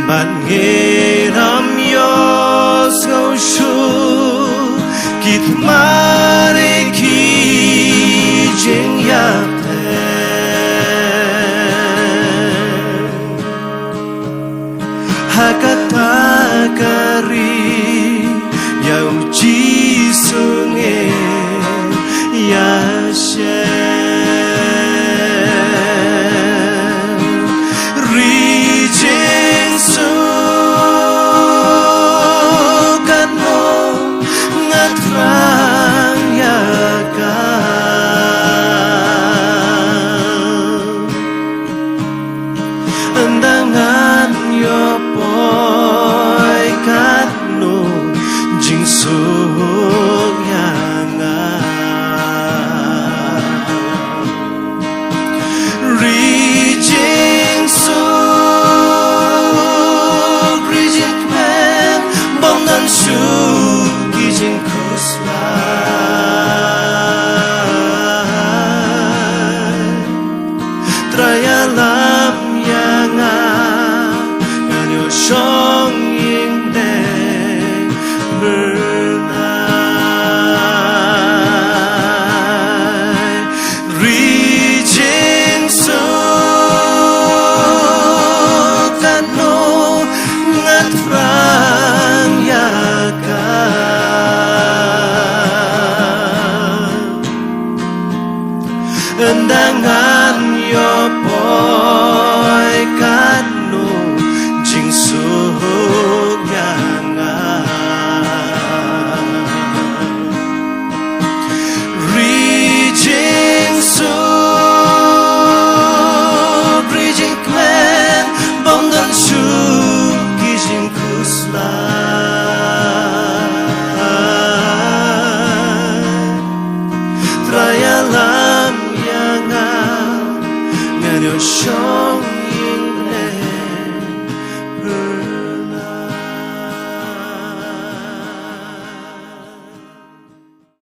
bạn nghe nam yo sâu su kit mare ki jeng ya hakatakari yau ji sunge ya she rijeng su kano ngatrang ya ka andangan yo boy kano jing suk yanga rijeng suk rijeng men bom dan shu kijing kuslai trayalam yanga nganyo shong ying deng bernai rijeng suk kano ngatrang yaka endangan yo boy kano jing suk yanga rijeng suk rijeng kmen bom dan shu kijing kuslai trayalam yanga nganyo shong